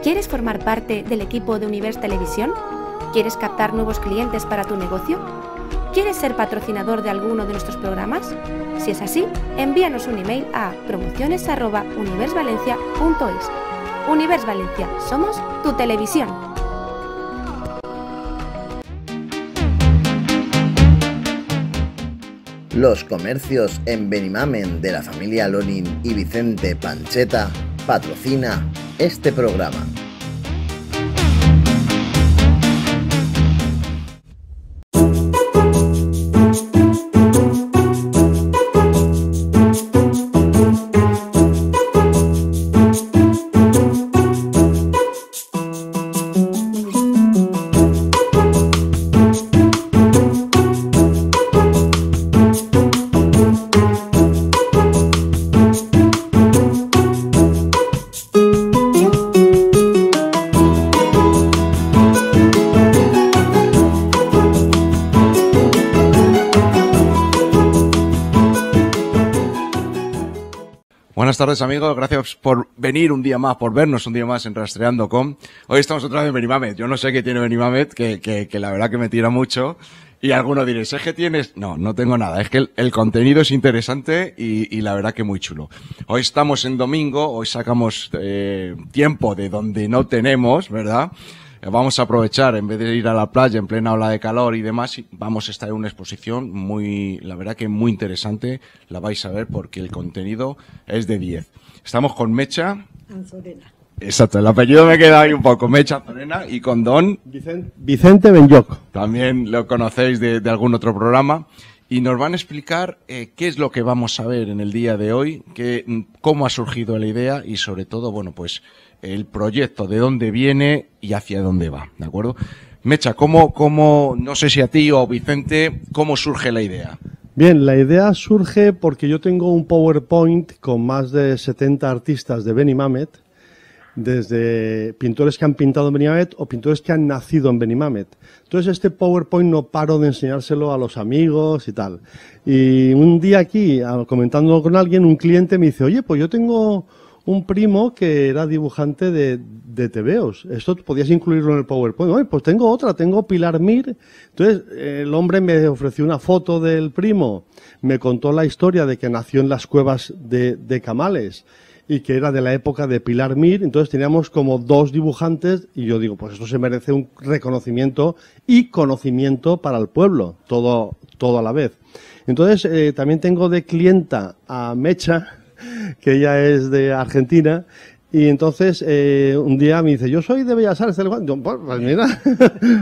¿Quieres formar parte del equipo de Univers Televisión? ¿Quieres captar nuevos clientes para tu negocio? ¿Quieres ser patrocinador de alguno de nuestros programas? Si es así, envíanos un email a promociones@universvalencia.es. Univers Valencia, somos tu televisión. Los comercios en Benimamen de la familia Lonin y Vicente Pancheta patrocina este programa. Buenas tardes, amigos, gracias por venir un día más, por vernos un día más en Rastreando.com. Hoy estamos otra vez en Benimamet. Yo no sé qué tiene Benimamet, que la verdad que me tira mucho. Y alguno diréis, ¿es que tienes? No, no tengo nada. Es que el contenido es interesante y la verdad que muy chulo. Hoy estamos en domingo, hoy sacamos tiempo de donde no tenemos, ¿verdad? Vamos a aprovechar, en vez de ir a la playa en plena ola de calor y demás, vamos a estar en una exposición la verdad que muy interesante. La vais a ver porque el contenido es de 10. Estamos con Mecha Anzorena. Exacto, el apellido me queda ahí un poco. Mecha Anzorena y con Don Vicente Benyoc. También lo conocéis de algún otro programa. Y nos van a explicar qué es lo que vamos a ver en el día de hoy, cómo ha surgido la idea y sobre todo, bueno, pues el proyecto, de dónde viene y hacia dónde va, ¿de acuerdo? Mecha, ¿cómo, no sé si a ti o Vicente, cómo surge la idea? Bien, la idea surge porque yo tengo un PowerPoint con más de 70 artistas de Benimamet, desde pintores que han pintado en Benimamet o pintores que han nacido en Benimamet. Entonces este PowerPoint no paro de enseñárselo a los amigos y tal. Y un día aquí, comentándolo con alguien, un cliente me dice, oye, pues yo tengo un primo que era dibujante de tebeos. Esto podías incluirlo en el PowerPoint. Oye, pues tengo otra, tengo Pilar Mir. Entonces el hombre me ofreció una foto del primo, me contó la historia de que nació en las cuevas de Camales y que era de la época de Pilar Mir. Entonces teníamos como dos dibujantes y yo digo, pues esto se merece un reconocimiento y conocimiento para el pueblo, todo a la vez. Entonces también tengo de clienta a Mecha, que ella es de Argentina, y entonces un día me dice, yo soy de Bellas Artes, pues mira,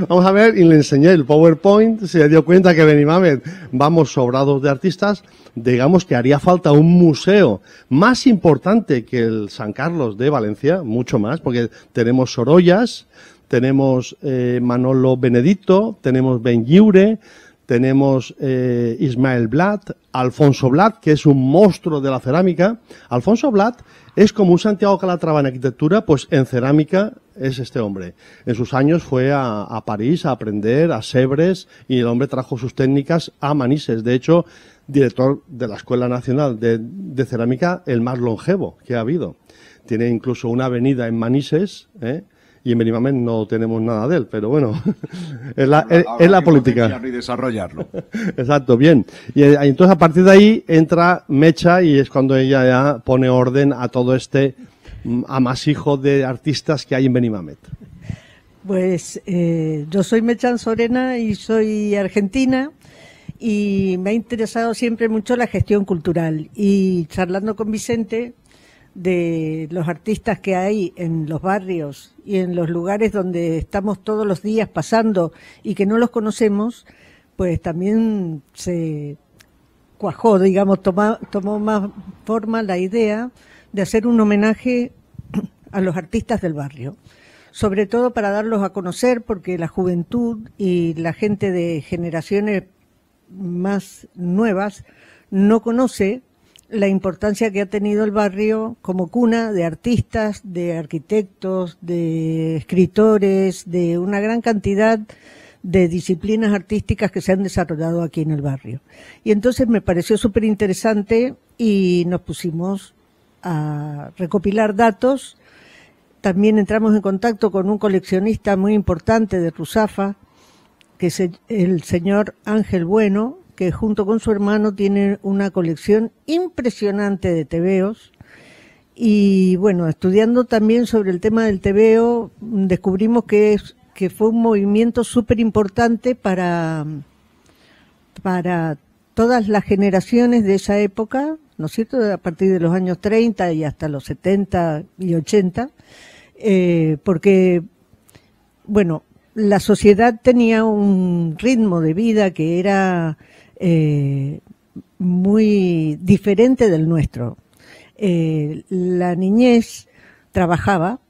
vamos a ver, y le enseñé el PowerPoint, se dio cuenta que Benimamet vamos sobrados de artistas, digamos que haría falta un museo más importante que el San Carlos de Valencia, mucho más, porque tenemos Sorollas, tenemos Manolo Benedito, tenemos Benlliure, tenemos Ismael Blat, Alfonso Blat, que es un monstruo de la cerámica. Alfonso Blat es como un Santiago Calatrava en arquitectura, pues en cerámica es este hombre. En sus años fue a París a aprender, a Sèvres, y el hombre trajo sus técnicas a Manises. De hecho, director de la Escuela Nacional de Cerámica, el más longevo que ha habido. Tiene incluso una avenida en Manises, y en Benimamet no tenemos nada de él, pero bueno, es la política. Y desarrollarlo. Exacto, bien. Y entonces a partir de ahí entra Mecha y es cuando ella ya pone orden a todo este amasijo de artistas que hay en Benimamet. Pues yo soy Mecha Anzorena y soy argentina y me ha interesado siempre mucho la gestión cultural. Y charlando con Vicente de los artistas que hay en los barrios y en los lugares donde estamos todos los días pasando y que no los conocemos, pues también se cuajó, digamos, tomó más forma la idea de hacer un homenaje a los artistas del barrio, sobre todo para darlos a conocer, porque la juventud y la gente de generaciones más nuevas no conoce la importancia que ha tenido el barrio como cuna de artistas, de arquitectos, de escritores, de una gran cantidad de disciplinas artísticas que se han desarrollado aquí en el barrio. Y entonces me pareció súper interesante y nos pusimos a recopilar datos también entramos en contacto con un coleccionista muy importante de Ruzafa, que es el señor Ángel Bueno, que junto con su hermano tiene una colección impresionante de tebeos. Y bueno, estudiando también sobre el tema del tebeo, descubrimos que fue un movimiento súper importante para todas las generaciones de esa época, ¿no es cierto?, a partir de los años 30 y hasta los 70 y 80, porque, bueno, la sociedad tenía un ritmo de vida que era muy diferente del nuestro. La niñez trabajaba,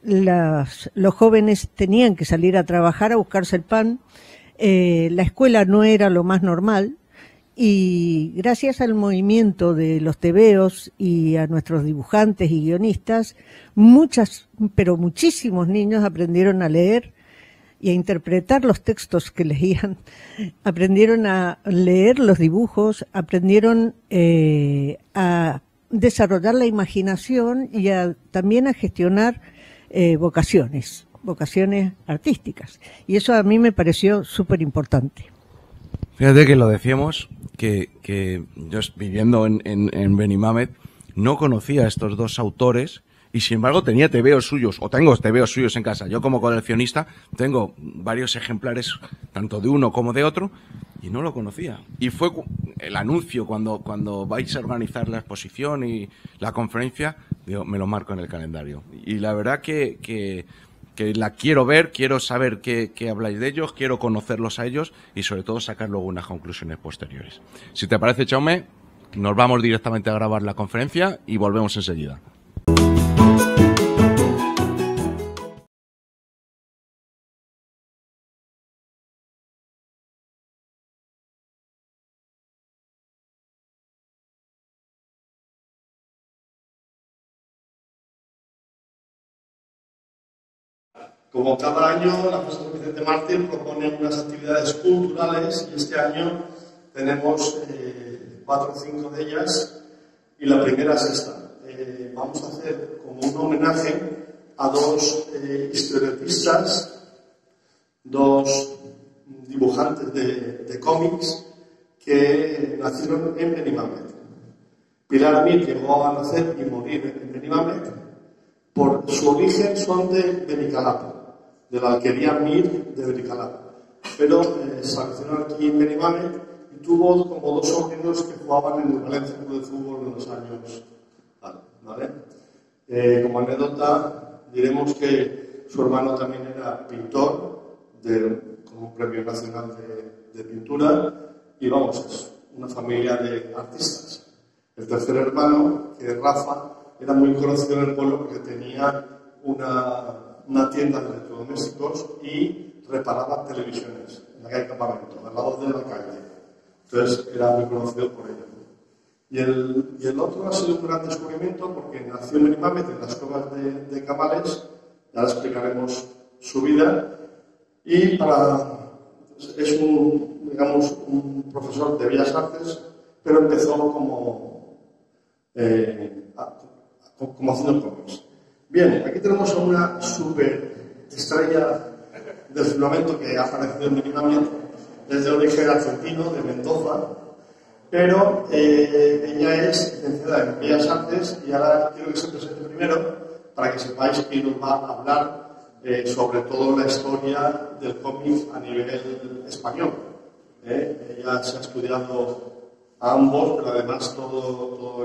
los jóvenes tenían que salir a trabajar, a buscarse el pan, la escuela no era lo más normal, y gracias al movimiento de los tebeos y a nuestros dibujantes y guionistas, pero muchísimos niños aprendieron a leer y a interpretar los textos que leían, aprendieron a leer los dibujos, aprendieron a desarrollar la imaginación y también a gestionar vocaciones artísticas. Y eso a mí me pareció súper importante. Fíjate que lo decíamos, que yo viviendo en Benimamet no conocía a estos dos autores y sin embargo tenía tebeos suyos, o tengo tebeos suyos en casa. Yo como coleccionista tengo varios ejemplares, tanto de uno como de otro, y no lo conocía. Y fue el anuncio cuando vais a organizar la exposición y la conferencia, digo, me lo marco en el calendario. Y la verdad que la quiero ver, quiero saber qué habláis de ellos, quiero conocerlos a ellos y sobre todo sacar luego unas conclusiones posteriores. Si te parece, Chaume, nos vamos directamente a grabar la conferencia y volvemos enseguida. Como cada año, la Fundación Vicente Mártir propone unas actividades culturales y este año tenemos 4 o 5 de ellas y la primera es esta. Vamos a hacer como un homenaje a 2 historietistas, 2 dibujantes de cómics que nacieron en Benimamet. Pilar Mir llegó a nacer y morir en Benimamet. Por su origen son de Benicalap, de la alquería Mir de Benicalap, pero se establecieron aquí en Benimamet y tuvo como 2 sobrinos que jugaban en el Valencia Club de Fútbol en los años, ¿vale? Como anécdota diremos que su hermano también era pintor con un premio nacional de pintura y vamos, es una familia de artistas. El tercer hermano, que es Rafa, era muy conocido en el pueblo porque tenía una tienda de electrodomésticos y reparaba televisiones en la calle Campamento, al lado de la calle. Entonces era muy conocido por ello. Y el otro ha sido un gran descubrimiento porque nació en Benimamet, en las cuevas de Camales, ya explicaremos su vida, y es un profesor de Bellas Artes, pero empezó como haciendo cómics. Bien, aquí tenemos a una super estrella del filamento que ha aparecido en Benimamet desde origen argentino, de Mendoza, pero ella es licenciada en Bellas Artes y ahora quiero que se presente primero para que sepáis que nos va a hablar sobre todo la historia del cómic a nivel español. Ella se ha estudiado a ambos, pero además todo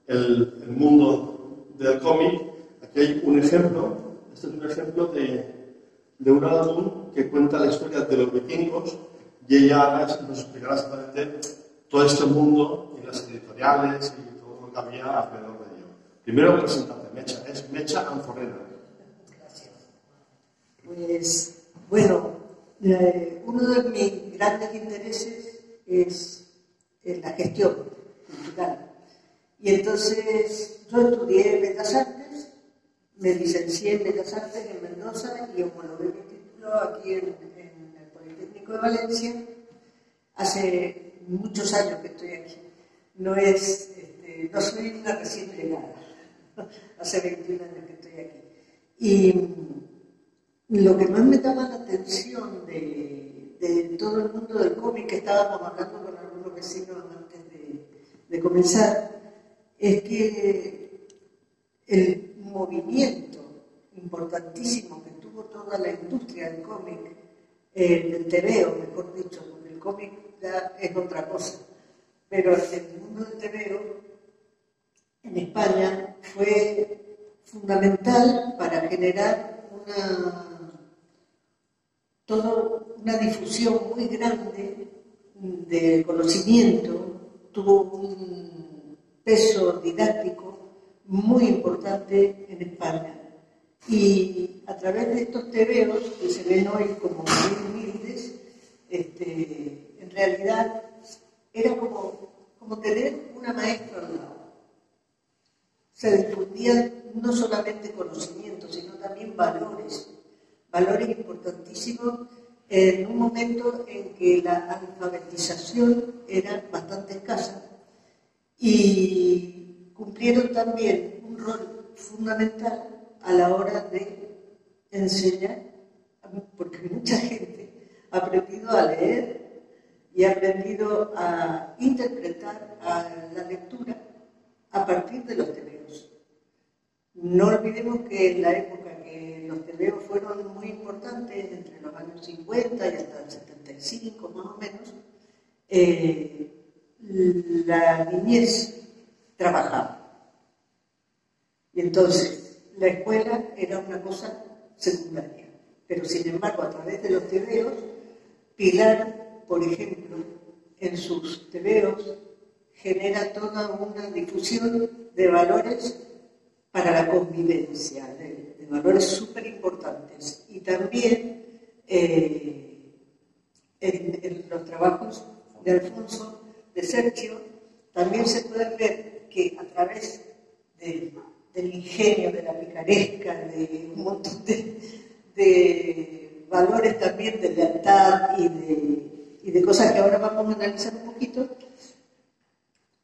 el mundo del cómic. Aquí hay un ejemplo, este es un ejemplo de un álbum que cuenta la historia de los vikingos y ella nos explicará exactamente todo este mundo y las editoriales y todo lo que había alrededor de ello. Primero presentarte, Mecha, es Mecha Anforena. Gracias. Pues, bueno, uno de mis grandes intereses es la gestión cultural. Y entonces yo estudié Bellas Artes, me licencié en Bellas Artes en Mendoza y homologué mi título aquí en el Politécnico de Valencia. Hace muchos años que estoy aquí. No soy una recién llegada. hace 21 años que estoy aquí. Y lo que más me llama la atención de todo el mundo del cómic, que estábamos hablando con algunos vecinos antes de comenzar, es que el movimiento importantísimo que tuvo toda la industria del cómic, del tebeo, mejor dicho, porque el cómic ya es otra cosa, pero el mundo del tebeo en España fue fundamental para generar una difusión muy grande del conocimiento, tuvo un peso didáctico muy importante en España. Y a través de estos tebeos, que se ven hoy como muy humildes, en realidad era como tener una maestra al lado. Se difundían no solamente conocimientos, sino también valores importantísimos en un momento en que la alfabetización era bastante escasa, y cumplieron también un rol fundamental a la hora de enseñar, porque mucha gente ha aprendido a leer y ha aprendido a interpretar a la lectura a partir de los tebeos. No olvidemos que en la época que los tebeos fueron muy importantes, entre los años 50 y hasta el 75 más o menos, la niñez trabajaba. Y entonces la escuela era una cosa secundaria. Pero sin embargo, a través de los tebeos, Pilar, por ejemplo, en sus tebeos, genera toda una difusión de valores para la convivencia, de valores súper importantes. Y también en los trabajos de Alfonso, de Sergio, también se puede ver que a través del ingenio, de la picaresca, de un montón de valores también de lealtad y de cosas que ahora vamos a analizar un poquito,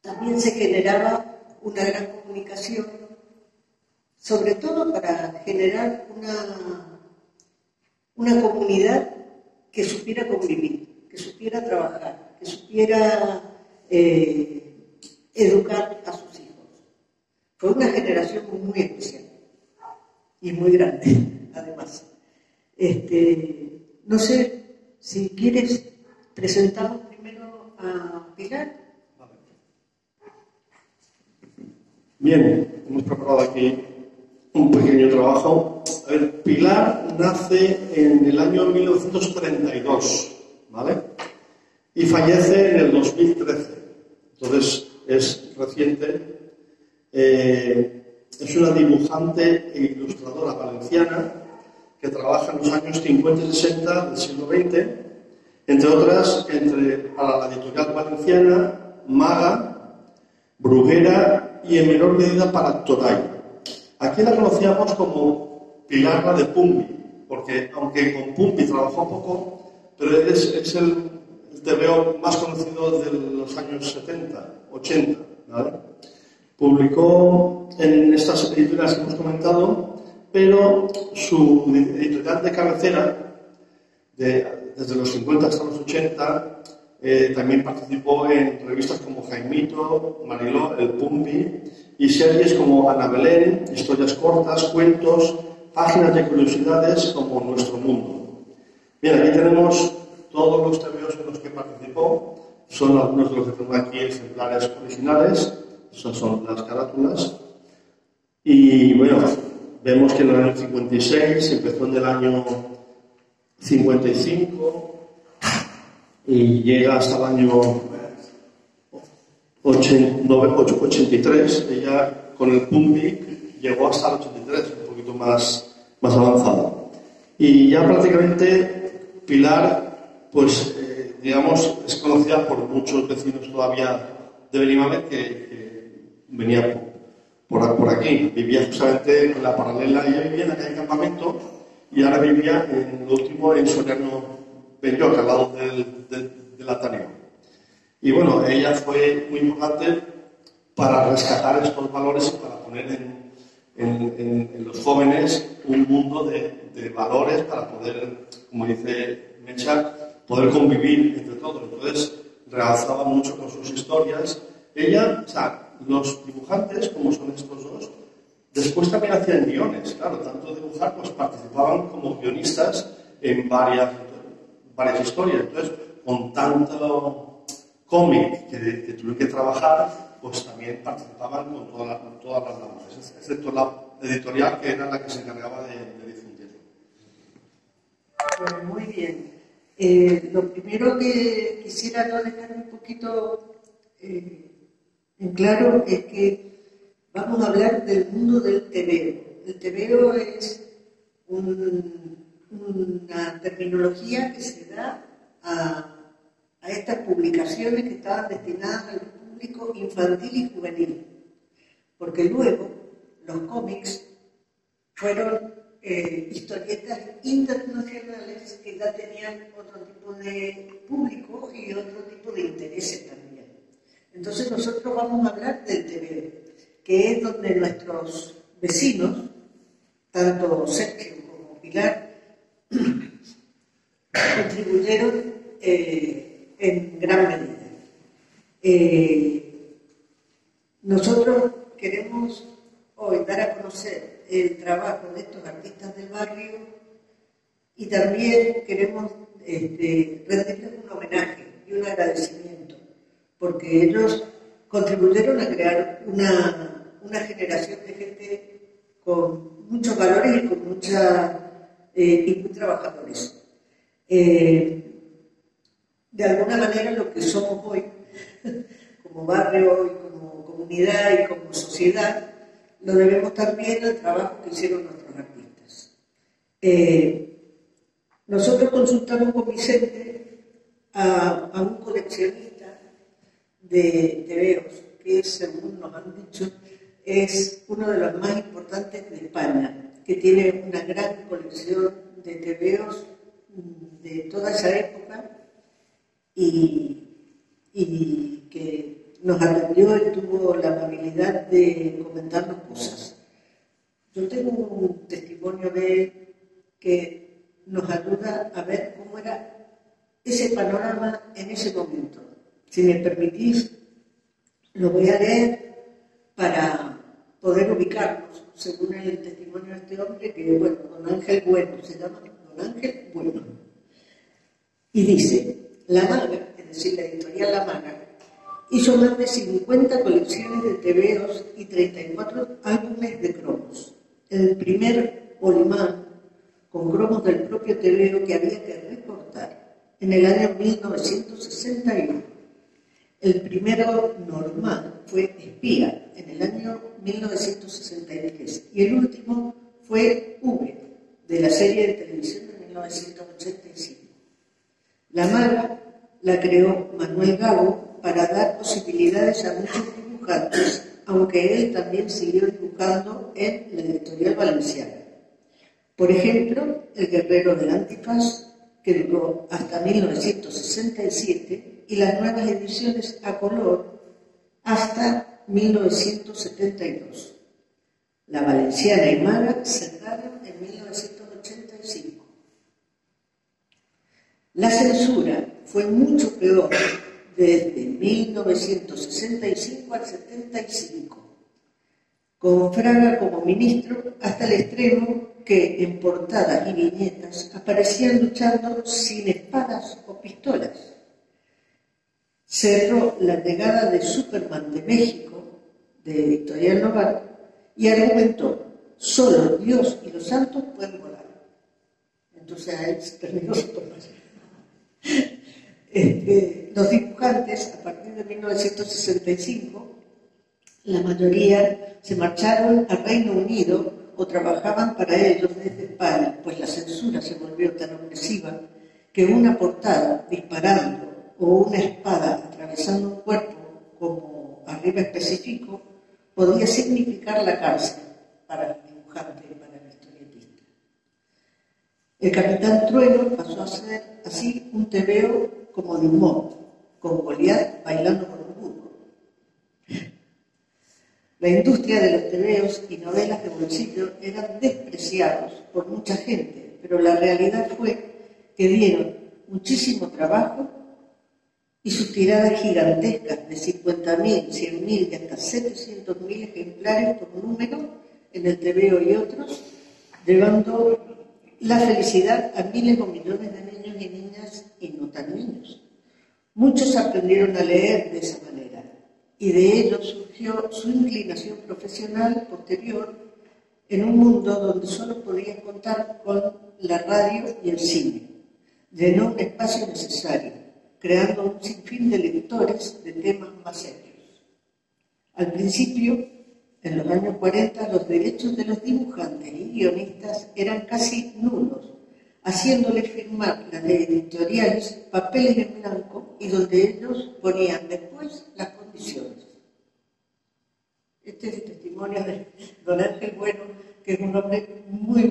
también se generaba una gran comunicación, sobre todo para generar una comunidad que supiera convivir, que supiera trabajar, que supiera educar a sus hijos. Fue una generación muy especial y muy grande, además. No sé si quieres presentamos primero a Pilar. Bien, hemos preparado aquí un pequeño trabajo. A ver, Pilar nace en el año 1932, ¿vale? Y fallece en el 2013. Entonces, es reciente. Es una dibujante e ilustradora valenciana que trabaja en los años 50 y 60 del siglo XX, entre otras, para la editorial valenciana, Maga, Bruguera y en menor medida para Toray. Aquí la conocíamos como Pilar de Pumbi, porque aunque con Pumbi trabajó poco, pero es el tebeo más conocido de los años 70, 80, ¿vale? Publicó en estas editoriales que hemos comentado, pero su editorial de cabecera, desde los 50 hasta los 80, también participó en revistas como Jaimito, Mariló, El Pumbi, y series como Ana Belén, historias cortas, cuentos, páginas de curiosidades como Nuestro Mundo. Bien, aquí tenemos todos los tebeos en los que participó. Son algunos de los que tengo aquí, ejemplares originales. Esas son las carátulas. Y bueno, vemos que en el año 56 empezó en el año 55 y llega hasta el año 83. Ella con el Pumbi llegó hasta el 83, un poquito más avanzado. Y ya prácticamente Pilar, pues digamos, es conocida por muchos vecinos todavía de Benimamet que venía por aquí. Vivía justamente en la paralela, ella vivía en aquel campamento y ahora vivía en lo último en Soriano Benlloc, al lado del Ateneo. Y bueno, ella fue muy importante para rescatar estos valores y para poner en los jóvenes un mundo de valores para poder, como dice Mecha, poder convivir entre todos. Entonces, realzaba mucho con sus historias. Ella, o sea, los dibujantes, como son estos dos, después también hacían guiones, claro, tanto dibujar, pues participaban como guionistas en varias historias. Entonces, con tanto cómic que tuvieron que trabajar, pues también participaban con todas las labores, excepto la editorial, que era la que se encargaba de difundirlo. Pues muy bien. Lo primero que quisiera dejar un poquito en claro es que vamos a hablar del mundo del tebeo. El tebeo es una terminología que se da a estas publicaciones que estaban destinadas al público infantil y juvenil, porque luego los cómics fueron historietas internacionales que ya tenían otro tipo de público y otro tipo de intereses también. Entonces nosotros vamos a hablar del tebeo, que es donde nuestros vecinos, tanto Sergio como Pilar, contribuyeron en gran medida. Nosotros queremos hoy dar a conocer el trabajo de estos artistas del barrio y también queremos rendirles un homenaje y un agradecimiento, porque ellos contribuyeron a crear una generación de gente con muchos valores y con y muy trabajadores. De alguna manera lo que somos hoy, como barrio y como comunidad y como sociedad, lo debemos también al trabajo que hicieron nuestros artistas. Nosotros consultamos con Vicente a un coleccionista de tebeos, que según nos han dicho, es uno de los más importantes de España, que tiene una gran colección de tebeos de toda esa época y que nos atendió y tuvo la amabilidad de comentarnos cosas. Yo tengo un testimonio de él que nos ayuda a ver cómo era ese panorama en ese momento. Si me permitís, lo voy a leer para poder ubicarnos, según el testimonio de este hombre, que, bueno, don Ángel Bueno, se llama don Ángel Bueno. Y dice, La Maga, es decir, la editorial La Maga, hizo más de 50 colecciones de tebeos y 34 álbumes de cromos. El primer polimán con cromos del propio tebeo que había que recortar en el año 1961. El primero normal fue Espía en el año 1963 y el último fue V, de la serie de televisión de 1985. La Maga la creó Manuel Gago para dar posibilidades a muchos dibujantes, aunque él también siguió dibujando en la editorial valenciana. Por ejemplo, El guerrero del Antifaz, que duró hasta 1967, y las nuevas ediciones a color hasta 1972. La Valenciana y Maga cerraron en 1985. La censura fue mucho peor desde 1965 al 75, con Fraga como ministro, hasta el extremo que en portadas y viñetas aparecían luchando sin espadas o pistolas. Cerró la llegada de Superman de México, de Editorial Novar, y argumentó, solo Dios y los santos pueden volar. Entonces ahí se terminó Superman. Los dibujantes, a partir de 1965, la mayoría se marcharon al Reino Unido o trabajaban para ellos desde España, pues la censura se volvió tan agresiva que una portada disparando o una espada atravesando un cuerpo, como arriba especificó, podía significar la cárcel para el dibujante y para el historietista. El Capitán Trueno pasó a ser así un tebeo como Dumont, con Goliat bailando con un burro. La industria de los tebeos y novelas de bolsillo eran despreciados por mucha gente, pero la realidad fue que dieron muchísimo trabajo y sus tiradas gigantescas de 50.000, 100.000 y hasta 700.000 ejemplares por número en el tebeo y otros, llevando la felicidad a miles o millones de niños y niñas y no tan niños. Muchos aprendieron a leer de esa manera y de ello surgió su inclinación profesional posterior en un mundo donde solo podían contar con la radio y el cine. Llenó un espacio necesario, creando un sinfín de lectores de temas más serios. Al principio, en los años 40, los derechos de los dibujantes y guionistas eran casi nulos, haciéndoles firmar las editoriales papeles en blanco y donde ellos ponían después las condiciones. Este es el testimonio de don Ángel Bueno, que es un hombre muy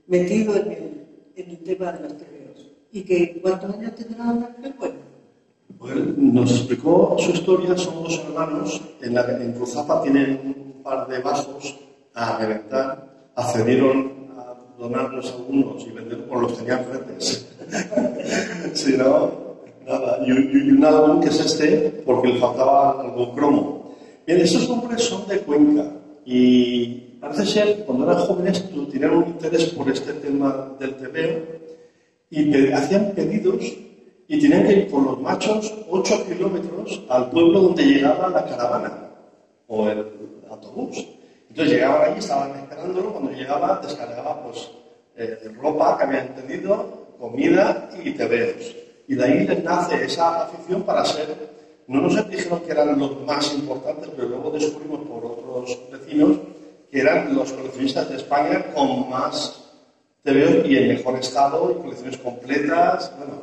metido en el tema de los tebeos. ¿Y que cuántos años tendrá don Ángel Bueno? Pues nos explicó su historia. Son dos hermanos, en Cruzapa tienen un par de vasos a reventar, accedieron a donarlos algunos y venderlos, pues los tenían fretes. Si no, nada. Y un álbum que es este, porque le faltaba algo cromo. Bien, estos hombres son de Cuenca y parece ser, cuando eran jóvenes, tenían un interés por este tema del tebeo y hacían pedidos y tenían que ir con los machos 8 kilómetros al pueblo donde llegaba la caravana o el autobús. Entonces llegaban allí, estaban esperándolo, cuando llegaba descargaba pues ropa que habían pedido, comida y tebeos. Y de ahí les nace esa afición para ser, no nos dijeron que eran los más importantes, pero luego descubrimos por otros vecinos que eran los coleccionistas de España con más tebeos y en mejor estado y colecciones completas. Bueno,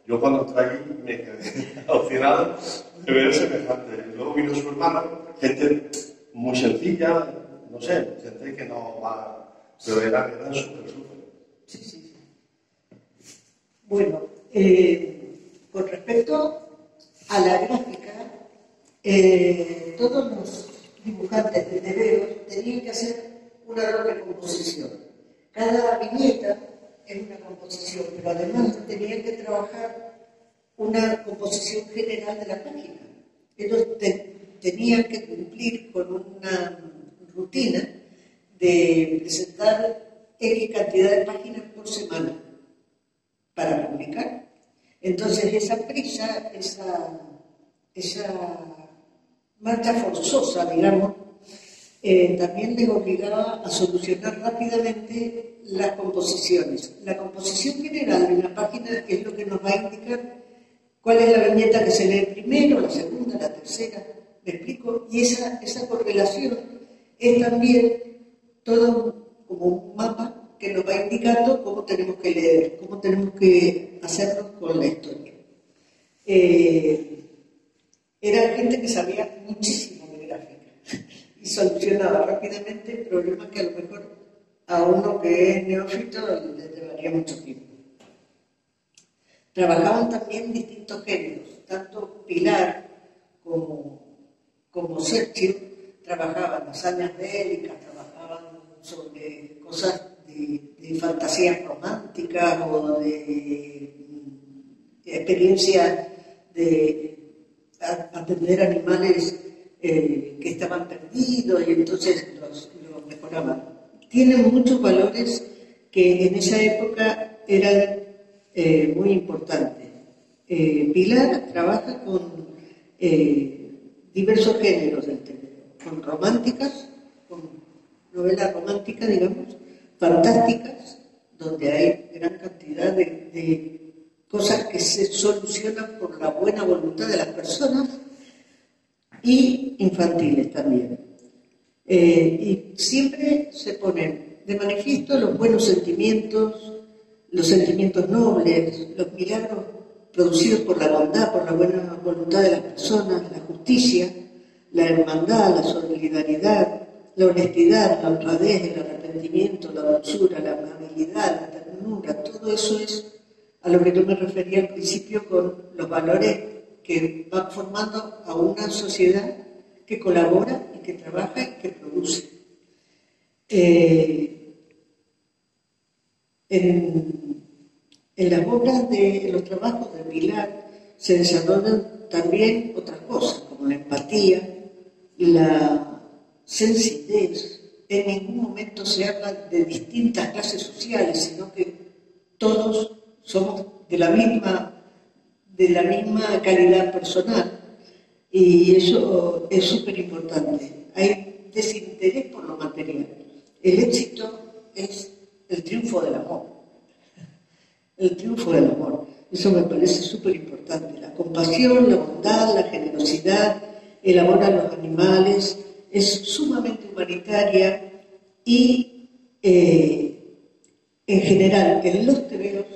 yo cuando entré aquí me quedé alucinado de ver semejante. Luego vino su hermano, gente muy sencilla, no sé, gente que no va, pero eran súper. Sí. Bueno, con respecto a la gráfica, todos los dibujantes de tebeos tenían que hacer una doble composición. Cada viñeta es una composición, pero además tenían que trabajar una composición general de la página. Ellos tenían que cumplir con una rutina de presentar X cantidad de páginas por semana para publicar. Entonces esa prisa, esa marcha forzosa, digamos, también les obligaba a solucionar rápidamente las composiciones. La composición general de una página es lo que nos va a indicar cuál es la viñeta que se lee primero, la segunda, la tercera, ¿me explico? Y esa correlación es también todo como un mapa que nos va indicando cómo tenemos que leer, cómo tenemos que hacernos con la historia. Era gente que sabía muchísimo de gráfica y solucionaba rápidamente problemas que a lo mejor a uno que es neófito le llevaría mucho tiempo. Trabajaban también distintos géneros, tanto Pilar como Sergio trabajaban hazañas bélicas, trabajaban sobre cosas de fantasías románticas o de experiencias de atender animales que estaban perdidos y entonces los mejoraban. Tienen muchos valores que en esa época eran muy importantes. Pilar trabaja con diversos géneros del tebeo, con románticas, con novelas románticas, digamos, fantásticas, donde hay gran cantidad de cosas que se solucionan por la buena voluntad de las personas, y infantiles también. Y siempre se ponen de manifiesto los buenos sentimientos, los sentimientos nobles, los milagros producidos por la bondad, por la buena voluntad de las personas, la justicia, la hermandad, la solidaridad, la honestidad, la honradez, el arrepentimiento, la dulzura, la amabilidad, la ternura. Todo eso es a lo que yo me refería al principio con los valores que van formando a una sociedad que colabora y que trabaja y que produce. En las obras en los trabajos de Pilar se desarrollan también otras cosas, como la empatía, la sencillez. En ningún momento se habla de distintas clases sociales, sino que todos somos de la misma calidad personal, y eso es súper importante. Hay desinterés por lo material. El éxito es el triunfo del amor. El triunfo del amor. Eso me parece súper importante. La compasión, la bondad, la generosidad, el amor a los animales, es sumamente humanitaria y en general en los tebeos,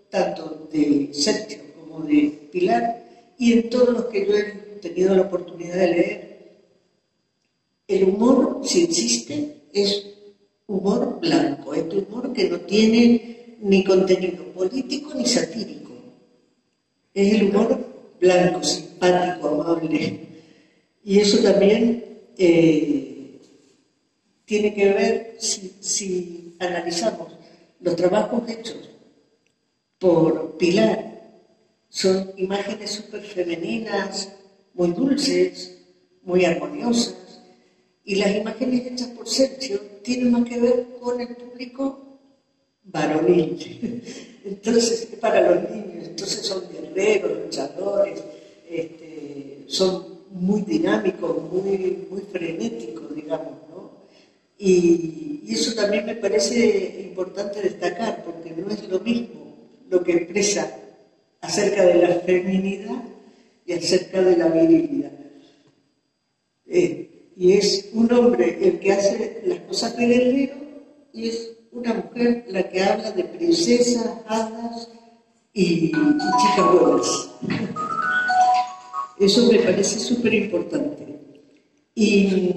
tanto de Sergio como de Pilar, y en todos los que yo he tenido la oportunidad de leer, el humor, si existe, es humor blanco, es humor que no tiene ni contenido político ni satírico. Es el humor blanco, simpático, amable. Y eso también tiene que ver, si analizamos los trabajos hechos por Pilar, son imágenes súper femeninas, muy dulces, muy armoniosas, y las imágenes hechas por Sergio tienen más que ver con el público varonil. Entonces, para los niños, entonces son guerreros, luchadores, son muy dinámicos, muy frenéticos, digamos, ¿no? Y eso también me parece importante destacar, porque no es lo mismo lo que expresa acerca de la feminidad y acerca de la virilidad. Y es un hombre el que hace las cosas de guerrero, y es una mujer la que habla de princesas, hadas y chicas buenas. Eso me parece súper importante. Y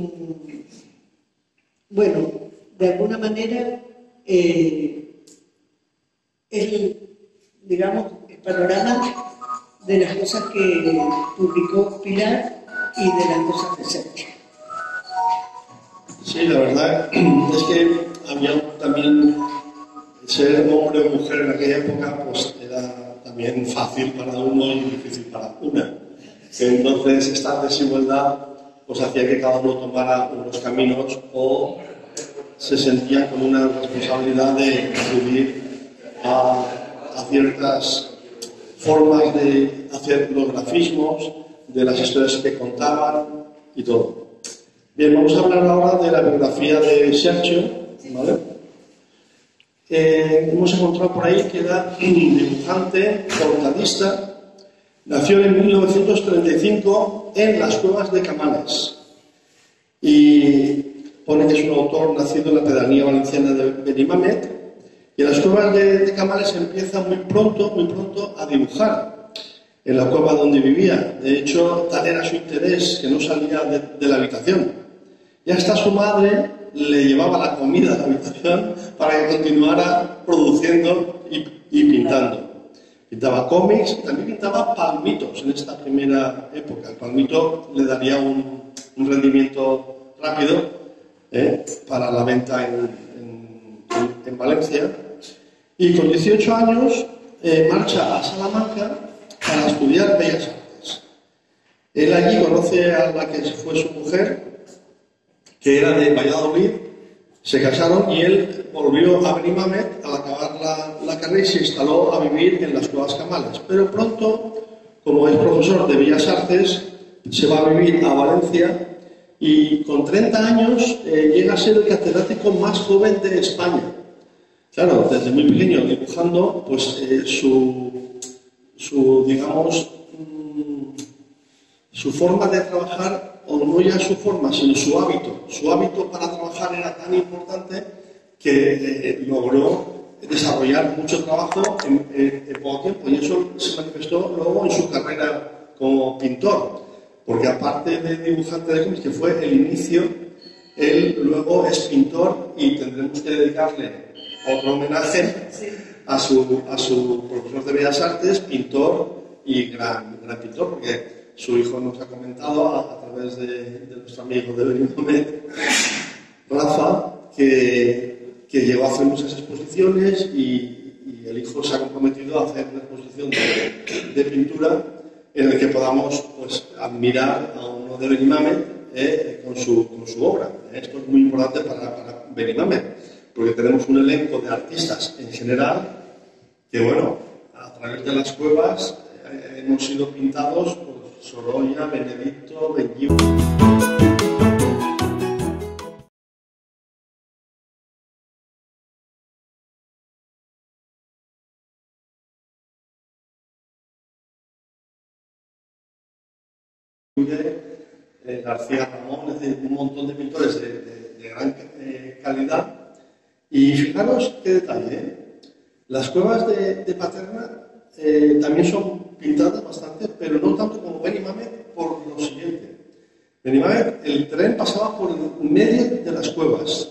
bueno, de alguna manera, digamos, el panorama de las cosas que publicó Pilar y de las cosas de Sergio. Sí, la verdad es que había también ser hombre o mujer en aquella época, pues era también fácil para uno y difícil para una. Entonces esta desigualdad pues hacía que cada uno tomara unos caminos o se sentían con una responsabilidad de acudir a ciertas formas de hacer los grafismos, de las historias que contaban y todo. Bien, vamos a hablar ahora de la biografía de Sergio, ¿vale? Hemos encontrado por ahí que era dibujante, portadista. Nació en 1935 en las Cuevas de Camales y pone que es un autor nacido en la pedanía valenciana de Benimamet, y en las Cuevas de Camales empieza muy pronto a dibujar en la cueva donde vivía. De hecho, tal era su interés que no salía de la habitación. Y hasta su madre le llevaba la comida a la habitación para que continuara produciendo y pintando. Pintaba cómics y también pintaba palmitos en esta primera época. El palmito le daría un rendimiento rápido para la venta en Valencia. Y con 18 años marcha a Salamanca para estudiar Bellas Artes. Él allí conoce a la que fue su mujer, que era de Valladolid. Se casaron y él volvió a Benimamet al acabar la carrera y se instaló a vivir en las Cuevas Camales. Pero pronto, como es profesor de Bellas Artes, se va a vivir a Valencia y con 30 años llega a ser el catedrático más joven de España. Claro, desde muy pequeño dibujando, pues digamos, su forma de trabajar, o no ya su forma, sino su hábito para trabajar era tan importante que logró desarrollar mucho trabajo en poco tiempo, y eso se manifestó luego en su carrera como pintor, porque aparte de dibujante de cómics, que fue el inicio, él luego es pintor, y tendremos que dedicarle otro homenaje a su profesor de Bellas Artes, pintor y gran pintor, porque su hijo nos ha comentado a través de nuestro amigo de Benimàmet, Rafa, que llegó a hacer muchas exposiciones y el hijo se ha comprometido a hacer una exposición de pintura en la que podamos pues, admirar a uno de Benimàmet con su obra. Esto es muy importante para Benimàmet, porque tenemos un elenco de artistas en general que, bueno, a través de las cuevas hemos sido pintados por Sorolla, Benedicto, Benlliu. García Ramón, es decir, un montón de pintores de gran calidad. Y fijaros qué detalle, las cuevas de Paterna también son pintadas bastante, pero no tanto como Benimàmet, por lo siguiente. Benimàmet, el tren pasaba por el medio de las cuevas,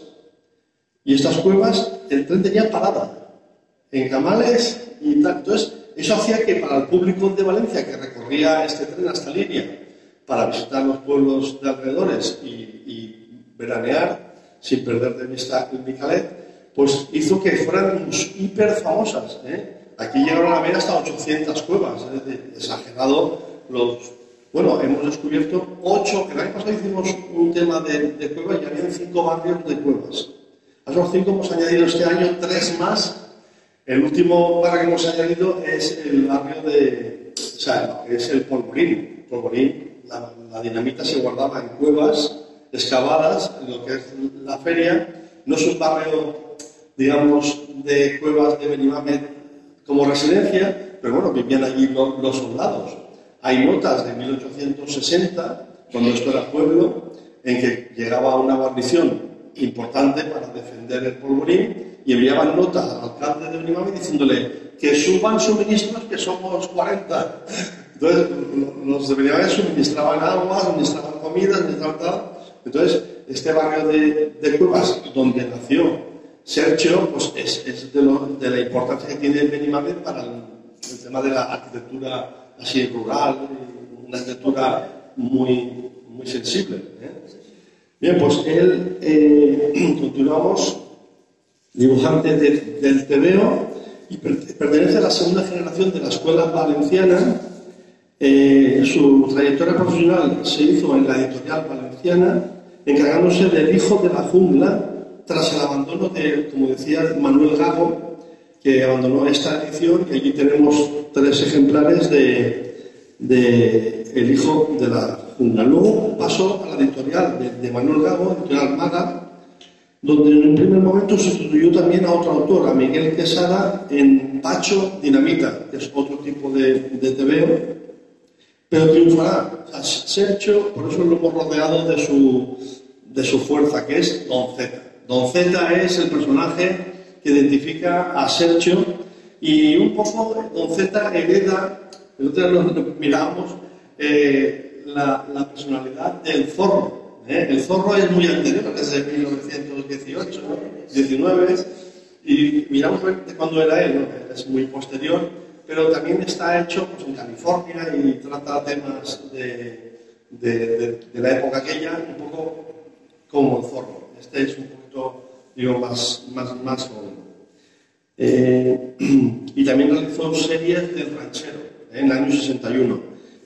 y estas cuevas el tren tenía parada en Camales y tal. Entonces, eso hacía que para el público de Valencia que recorría este tren hasta Liria para visitar los pueblos de alrededores y veranear sin perder de vista el Micalet, pues hizo que fueran hiper famosas. Aquí llegaron a ver hasta 800 cuevas, es decir, exagerado. Bueno, hemos descubierto 8, el año pasado hicimos un tema de cuevas y había 5 barrios de cuevas. A esos 5 hemos añadido este año 3 más. El último barrio que hemos añadido es el barrio es el Polvorín. La dinamita se guardaba en cuevas excavadas, en lo que es la feria. No es un barrio, digamos, de cuevas de Benimàmet como residencia, pero bueno, vivían allí los soldados. Hay notas de 1860, cuando esto era pueblo, en que llegaba una guarnición importante para defender el Polvorín y enviaban notas al alcalde de Benimàmet diciéndole que suban suministros, que somos 40. Entonces, los de Benimàmet suministraban agua, suministraban comida, suministraban tal. Entonces, este barrio de cuevas, donde nació Sergio, pues es de la importancia que tiene Benimàmet para el tema de la arquitectura así rural, una arquitectura muy, muy sensible. Bien, pues él, continuamos, dibujante del TVO, y pertenece a la segunda generación de la escuela valenciana. Su trayectoria profesional se hizo en la editorial valenciana, encargándose del Hijo de la Jungla, tras el abandono de, como decía, Manuel Gago, que abandonó esta edición, y allí tenemos 3 ejemplares de El Hijo de la Jungla. Luego pasó a la editorial de Manuel Gago, editorial Maga, donde en un primer momento sustituyó también a otro autor, a Miguel Quesada, en Pacho Dinamita, que es otro tipo de TVO, pero triunfará. O sea, Sergio, por eso lo hemos rodeado de su fuerza, que es Don Z. Don Z es el personaje que identifica a Sergio, y un poco Don Z hereda, nosotros nos miramos, la personalidad del Zorro. El Zorro es muy anterior, desde 1918, 19, y miramos de cuándo era él, ¿no? Es muy posterior, pero también está hecho pues, en California y trata temas de la época aquella, un poco como el Zorro. Este es un poquito, digo, más joven. Y también realizó series del Ranchero en el año 61.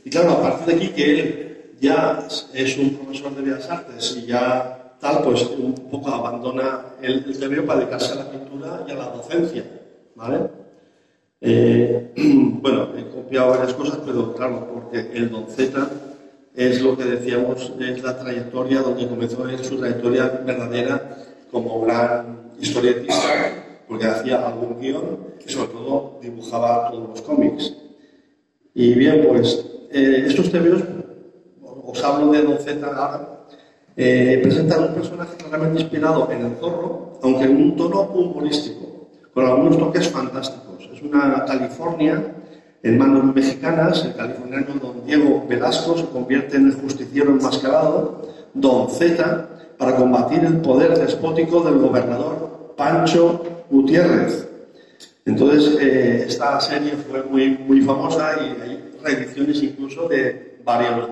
Y claro, a partir de aquí que él ya es un profesor de Bellas Artes y ya tal, pues un poco abandona el TVO para dedicarse a la pintura y a la docencia, ¿vale? Bueno, he copiado varias cosas, pero claro, porque el Don Z es lo que decíamos, es la trayectoria donde comenzó su trayectoria verdadera como gran historietista, porque hacía algún guión y sobre todo dibujaba todos los cómics. Y bien, pues estos TVOs, os hablo de Don Z ahora, presentan un personaje claramente inspirado en el Zorro, aunque en un tono humorístico, con algunos toques fantásticos. Es una California en manos mexicanas. El californiano Don Diego Velasco se convierte en el justiciero enmascarado, Don Z, para combatir el poder despótico del gobernador Pancho Gutiérrez. Entonces, esta serie fue muy famosa y hay reediciones incluso de varios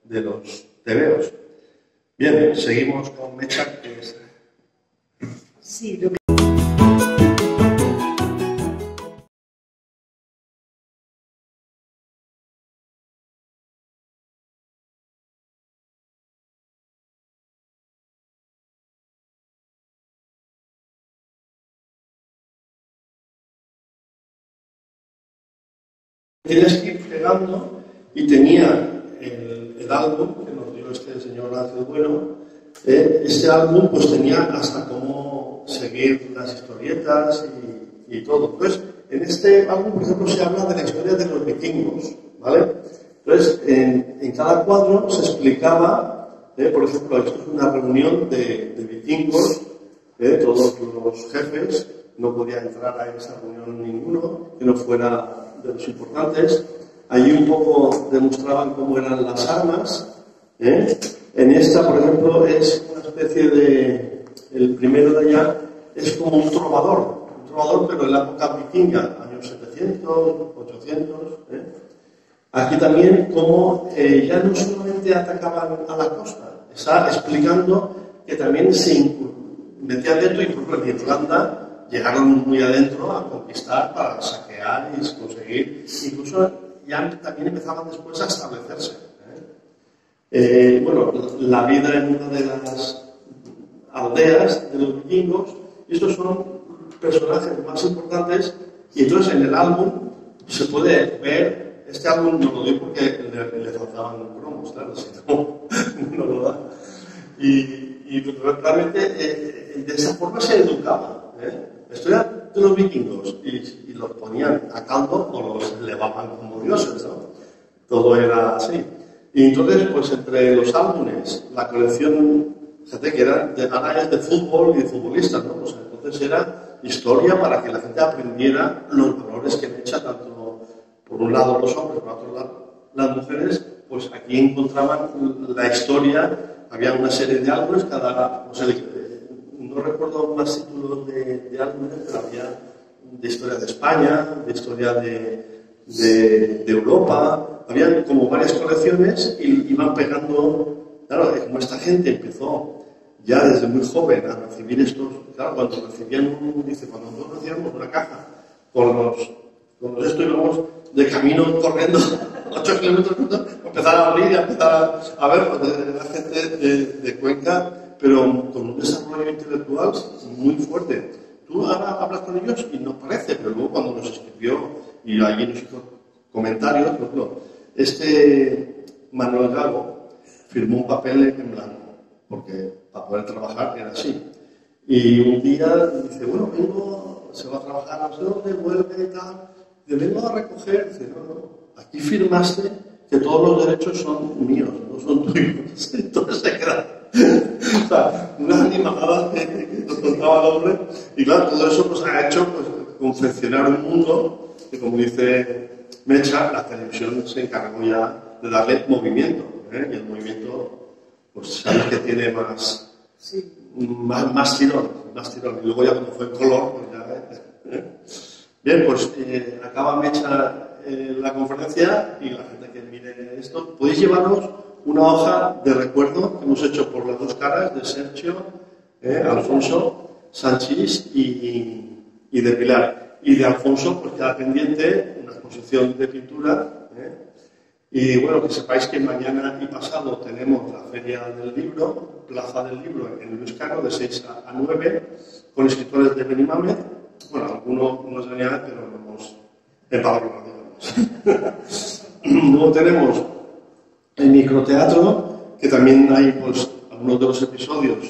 de los tebeos. Bien, seguimos con Mecha, que es... Sí, lo que... Tienes que ir pegando, y tenía el álbum que nos dio este señor Ángel Bueno. Este álbum pues tenía hasta cómo seguir las historietas y todo. Entonces, en este álbum, por ejemplo, se habla de la historia de los vikingos, ¿vale? Entonces, en cada cuadro se explicaba, por ejemplo, esto es una reunión de vikingos, todos los jefes, no podía entrar a esa reunión ninguno que no fuera de los importantes. Allí un poco demostraban cómo eran las armas. En esta, por ejemplo, es una especie de... El primero de allá es como un trovador, pero en la época vikinga, años 700, 800. Aquí también como ya no solamente atacaban a la costa, está explicando que también se metían dentro, y por ejemplo en Irlanda llegaron muy adentro a conquistar para saquear y conseguir, incluso ya también empezaban después a establecerse. Bueno, la vida en una de las aldeas de los vikingos, estos son personajes más importantes, y entonces en el álbum se puede ver, este álbum no lo doy porque le faltaban cromos, claro, si no, no lo da. Y realmente de esa forma se educaba. La historia de los vikingos, y los ponían a caldo o los elevaban como dioses, ¿no? Todo era así. Y entonces, pues entre los álbumes, la colección, fíjate que era de fútbol y de futbolistas, ¿no? Pues entonces era historia para que la gente aprendiera los valores que Mecha, tanto por un lado los hombres, por otro lado las mujeres, pues aquí encontraban la historia. Había una serie de álbumes, no recuerdo más títulos de álbumes, pero había de historia de España, de historia de Europa, había como varias colecciones y iban pegando. Claro, como esta gente empezó ya desde muy joven a recibir estos, claro, cuando recibían cuando nosotros recibíamos una caja con los esto, íbamos de camino corriendo 8 kilómetros, empezar a abrir y empezar a ver, la gente de Cuenca, pero con un desarrollo intelectual muy fuerte. Tú ahora hablas con ellos y no parece, pero luego cuando nos escribió y allí nos hizo comentarios, por ejemplo, Manuel Gago firmó un papel en blanco, porque para poder trabajar era así. Y un día dice, bueno, se va a trabajar, no sé dónde, vuelve y tal, y vengo a recoger, dice, no, aquí firmaste que todos los derechos son míos, no son tuyos. Entonces se queda. O sea, unas animadas que nos contaba el hombre, y claro, todo eso pues ha hecho pues, confeccionar un mundo que, como dice Mecha, la televisión se encargó ya de darle movimiento, y el movimiento, pues sabes que tiene más tirón, y luego ya cuando fue en color, pues ya, Bien, pues acaba Mecha la conferencia, y la gente que mire esto, podéis llevaros una hoja de recuerdo que hemos hecho por las dos caras de Sergio, Alfonso, Sanchís y de Pilar. Y de Alfonso, pues queda pendiente una exposición de pintura. Y bueno, que sepáis que mañana y pasado tenemos la Feria del Libro, Plaza del Libro en Luis Cano, de 6 a 9, con escritores de Benimàmet. Bueno, algunos no se venían, pero no hemos empadronado, digamos. Luego tenemos el microteatro, que también hay pues, algunos de los episodios.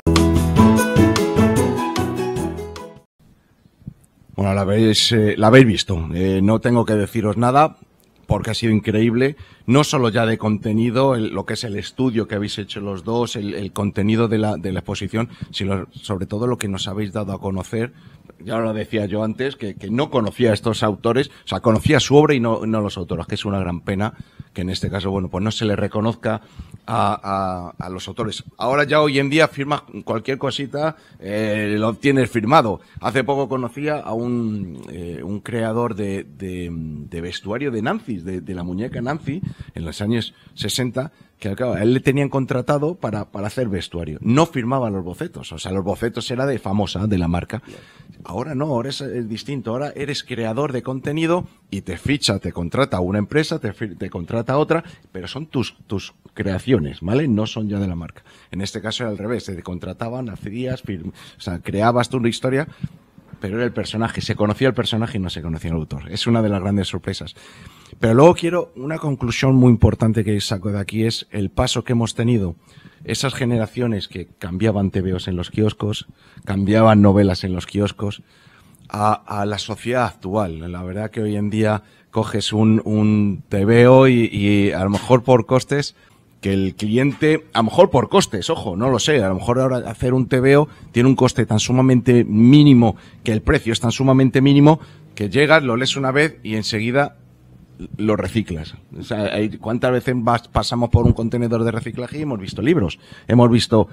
Bueno, la habéis visto. No tengo que deciros nada, porque ha sido increíble. No solo ya de contenido, lo que es el estudio que habéis hecho los dos, el contenido de la exposición, sino sobre todo lo que nos habéis dado a conocer. Ya lo decía yo antes, que no conocía a estos autores, o sea, conocía su obra y no los autores, que es una gran pena que en este caso, bueno, pues no se le reconozca a los autores. Ahora ya hoy en día firmas cualquier cosita, lo tienes firmado. Hace poco conocía a un creador de vestuario de Nancy, cómics de la muñeca Nancy en los años 60, que claro, a él le tenían contratado para hacer vestuario. No firmaba los bocetos, o sea, los bocetos era de famosa, de la marca. Ahora no, ahora es distinto, ahora eres creador de contenido y te ficha, te contrata una empresa, te contrata otra, pero son tus creaciones, ¿vale? No son ya de la marca. En este caso era al revés, te contrataban, hacías, o sea, creabas tú una historia, pero era el personaje, se conocía el personaje y no se conocía el autor. Es una de las grandes sorpresas. Pero luego quiero, una conclusión muy importante que saco de aquí es el paso que hemos tenido. Esas generaciones que cambiaban TVOs en los kioscos, cambiaban novelas en los kioscos, a la sociedad actual. La verdad que hoy en día coges un TVO y a lo mejor por costes, que el cliente, a lo mejor por costes, ojo, no lo sé, a lo mejor ahora hacer un TVO tiene un coste tan sumamente mínimo, que el precio es tan sumamente mínimo, que llegas, lo lees una vez y enseguida lo reciclas. O sea, ¿cuántas veces pasamos por un contenedor de reciclaje y hemos visto libros? Hemos visto,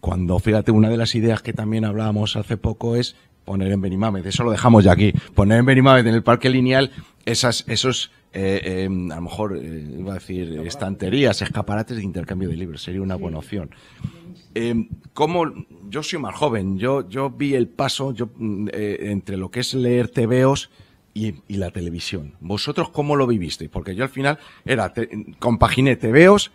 cuando, fíjate, una de las ideas que también hablábamos hace poco es poner en Benimamet, eso lo dejamos ya aquí, poner en Benimamet, en el parque lineal, esos a lo mejor, iba a decir, estanterías, escaparates de intercambio de libros, sería una buena opción. Yo soy más joven, yo vi el paso entre lo que es leer TVOs y la televisión. ¿Vosotros cómo lo vivisteis? Porque yo al final compaginé TVOs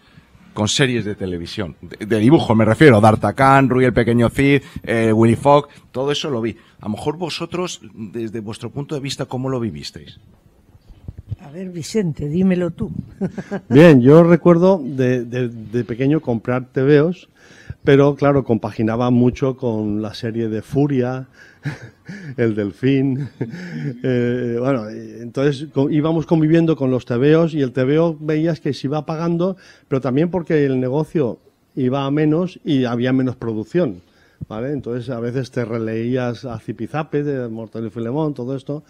con series de televisión, de dibujo me refiero, D'Artagnan, Rui el Pequeño Cid, Willy Fogg, todo eso lo vi. A lo mejor vosotros, desde vuestro punto de vista, ¿cómo lo vivisteis? A ver, Vicente, dímelo tú. Bien, yo recuerdo de pequeño comprar TVOs, pero claro, compaginaba mucho con la serie de Furia, El Delfín. Bueno, entonces íbamos conviviendo con los TVOs y el TVO veías que se iba apagando, pero también porque el negocio iba a menos y había menos producción, ¿vale? Entonces a veces te releías a Zipizape, de Mortadelo y Filemón, todo esto.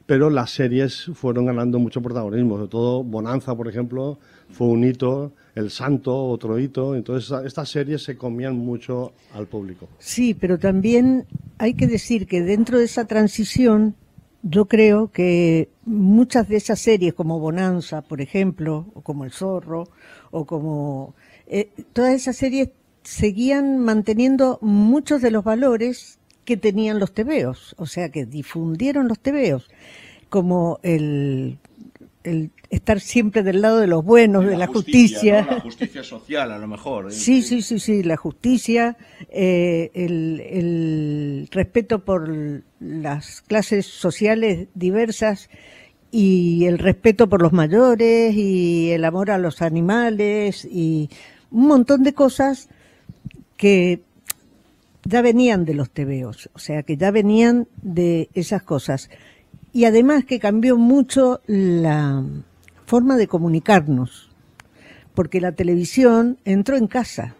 Pero las series fueron ganando mucho protagonismo, sobre todo Bonanza, por ejemplo, fue un hito, El Santo, otro hito, entonces estas series se comían mucho al público. Sí, pero también hay que decir que dentro de esa transición, yo creo que muchas de esas series, como Bonanza, por ejemplo, o como El Zorro, o como... todas esas series seguían manteniendo muchos de los valores que tenían los TVOs, o sea que difundieron los TVOs, como el estar siempre del lado de los buenos, de la justicia. ¿No? La justicia social, a lo mejor. Sí, la justicia, el respeto por las clases sociales diversas y el respeto por los mayores y el amor a los animales y un montón de cosas que ya venían de los TVOs, o sea que ya venían de esas cosas. Y además que cambió mucho la forma de comunicarnos, porque la televisión entró en casa.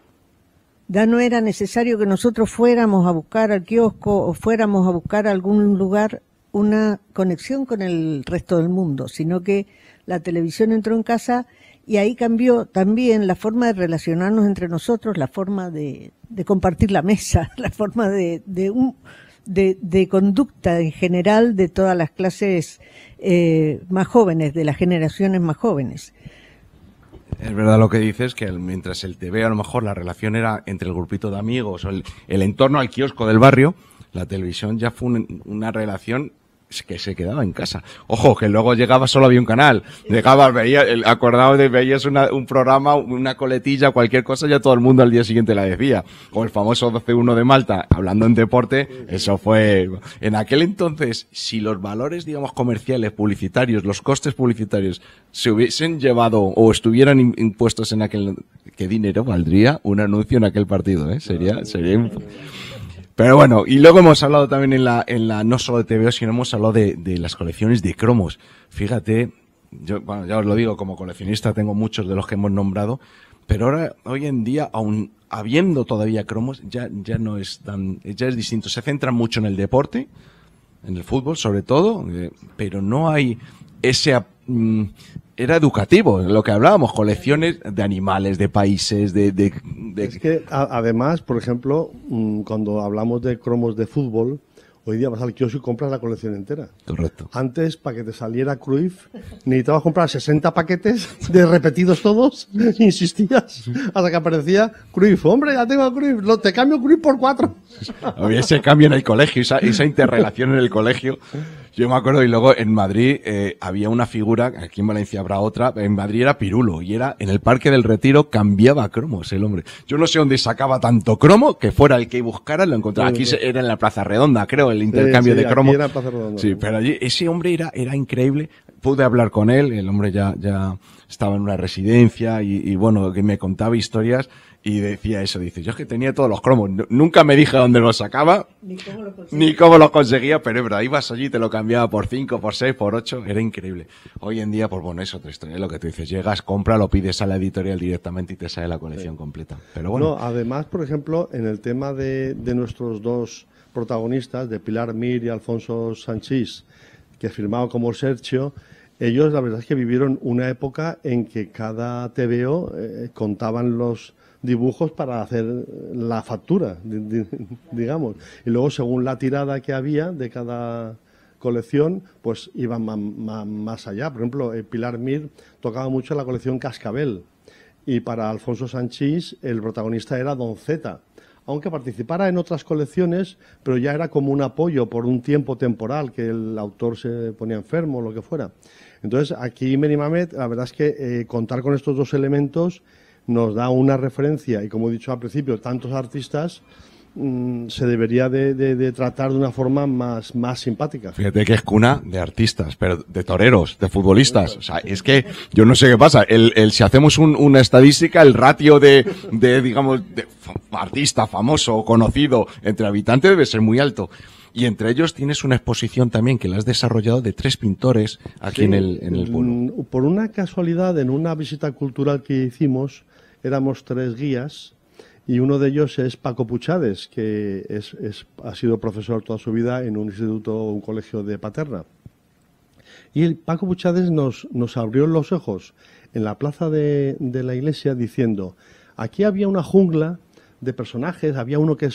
Ya no era necesario que nosotros fuéramos a buscar al kiosco o fuéramos a buscar a algún lugar una conexión con el resto del mundo, sino que la televisión entró en casa y ahí cambió también la forma de relacionarnos entre nosotros, la forma de compartir la mesa, la forma de conducta en general de todas las clases más jóvenes, de las generaciones más jóvenes. Es verdad lo que dices, que mientras el TV a lo mejor la relación era entre el grupito de amigos o el entorno al kiosco del barrio, la televisión ya fue una relación que se quedaba en casa. Ojo, que luego llegaba, solo había un canal. Llegabas, veías un programa, una coletilla, cualquier cosa, ya todo el mundo al día siguiente la decía. O el famoso 12-1 de Malta, hablando en deporte, eso fue... En aquel entonces, si los valores, digamos, comerciales, publicitarios, los costes publicitarios, se hubiesen llevado o estuvieran impuestos en aquel... ¿Qué dinero valdría un anuncio en aquel partido? Sería Pero bueno, y luego hemos hablado también en la no solo de TVO, sino hemos hablado de las colecciones de cromos. Fíjate, yo, bueno, ya os lo digo, como coleccionista tengo muchos de los que hemos nombrado, pero ahora, hoy en día, aún habiendo todavía cromos, ya no es tan, ya es distinto. Se centra mucho en el deporte, en el fútbol sobre todo, pero no hay ese... era educativo, lo que hablábamos, colecciones de animales, de países, Es que además, por ejemplo, cuando hablamos de cromos de fútbol, Hoy día vas al kiosco y compras la colección entera. Correcto. Antes, para que te saliera Cruyff, necesitabas comprar 60 paquetes de repetidos todos, insistías, hasta que aparecía Cruyff. Hombre, ya tengo a Cruyff, te cambio Cruyff por 4. Había ese cambio en el colegio, esa interrelación en el colegio. Yo me acuerdo, y luego en Madrid había una figura, aquí en Valencia habrá otra, en Madrid era Pirulo, y era en el Parque del Retiro, cambiaba cromos el hombre. Yo no sé dónde sacaba tanto cromo, que fuera el que buscara, lo encontraba. Aquí era en la Plaza Redonda, creo, el intercambio de cromo. Era Plaza Redonda. Sí, pero allí ese hombre era increíble. Pude hablar con él, el hombre ya estaba en una residencia y bueno, que me contaba historias y decía eso, dice, yo es que tenía todos los cromos, nunca me dije dónde los sacaba, ni cómo los conseguía, pero es verdad, ibas allí, te lo cambiaba por 5, por 6, por 8, era increíble. Hoy en día, pues bueno, es otra historia, lo que tú dices, llegas, compra, lo pides a la editorial directamente y te sale la colección completa. Pero bueno. No, además, por ejemplo, en el tema de nuestros dos protagonistas, de Pilar Mir y Alfonso Sanchís, que firmado como Sergio, ellos la verdad es que vivieron una época en que cada TVO contaban los dibujos para hacer la factura, digamos. Y luego, según la tirada que había de cada colección, pues iban más allá. Por ejemplo, Pilar Mir tocaba mucho la colección Cascabel y para Alfonso Sanchís el protagonista era Don Zeta, aunque participara en otras colecciones, pero ya era como un apoyo por un tiempo temporal, que el autor se ponía enfermo o lo que fuera. Entonces, aquí Benimamet, la verdad es que contar con estos dos elementos nos da una referencia, y como he dicho al principio, tantos artistas se debería de tratar de una forma más simpática. Fíjate que es cuna de artistas, pero de toreros, de futbolistas. O sea, es que yo no sé qué pasa. Si hacemos una estadística, el ratio de digamos, de artista famoso o conocido entre habitantes debe ser muy alto. Y entre ellos tienes una exposición también que la has desarrollado de 3 pintores aquí en el pueblo. Por una casualidad, en una visita cultural que hicimos, éramos 3 guías, y uno de ellos es Paco Puchades, que ha sido profesor toda su vida en un instituto o un colegio de Paterna. Y el Paco Puchades nos abrió los ojos en la plaza de la iglesia diciendo, aquí había una jungla de personajes, había uno que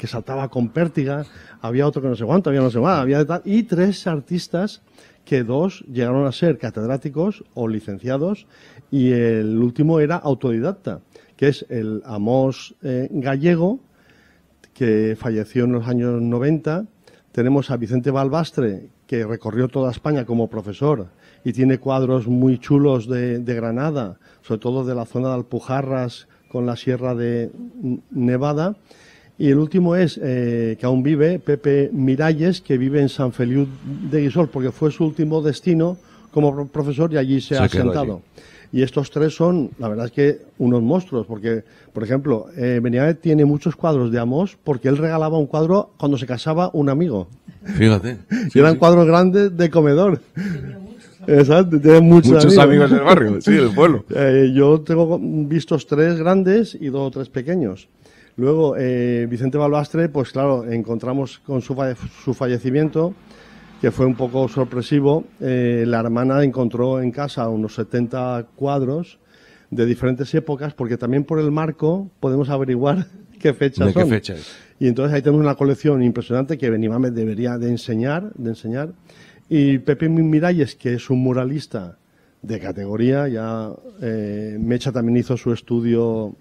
saltaba con pértiga, había otro que no sé cuánto, había no sé cuánto, había de tal, y 3 artistas que 2 llegaron a ser catedráticos o licenciados y el último era autodidacta, que es el Amós Gallego, que falleció en los años 90. Tenemos a Vicente Balbastre, que recorrió toda España como profesor y tiene cuadros muy chulos de Granada, sobre todo de la zona de Alpujarras con la Sierra de Nevada. Y el último es, que aún vive, Pepe Miralles, que vive en San Feliu de Guíxols, porque fue su último destino como profesor y allí se ha asentado. Y estos 3 son, la verdad es que, unos monstruos, porque, por ejemplo, Benimamet tiene muchos cuadros de Amós porque él regalaba un cuadro cuando se casaba un amigo. Fíjate. Sí, eran cuadros grandes de comedor. Exacto, tiene muchos amigos del barrio, sí, del pueblo. Yo tengo vistos 3 grandes y 2 o 3 pequeños. Luego, Vicente Balbastre, pues claro, encontramos con su fallecimiento, que fue un poco sorpresivo. La hermana encontró en casa unos 70 cuadros de diferentes épocas, porque también por el marco podemos averiguar qué fechas son. ¿De qué fecha es? Y entonces ahí tenemos una colección impresionante que Benimamet debería de enseñar. Y Pepe Miralles, que es un muralista de categoría, ya Mecha también hizo su estudio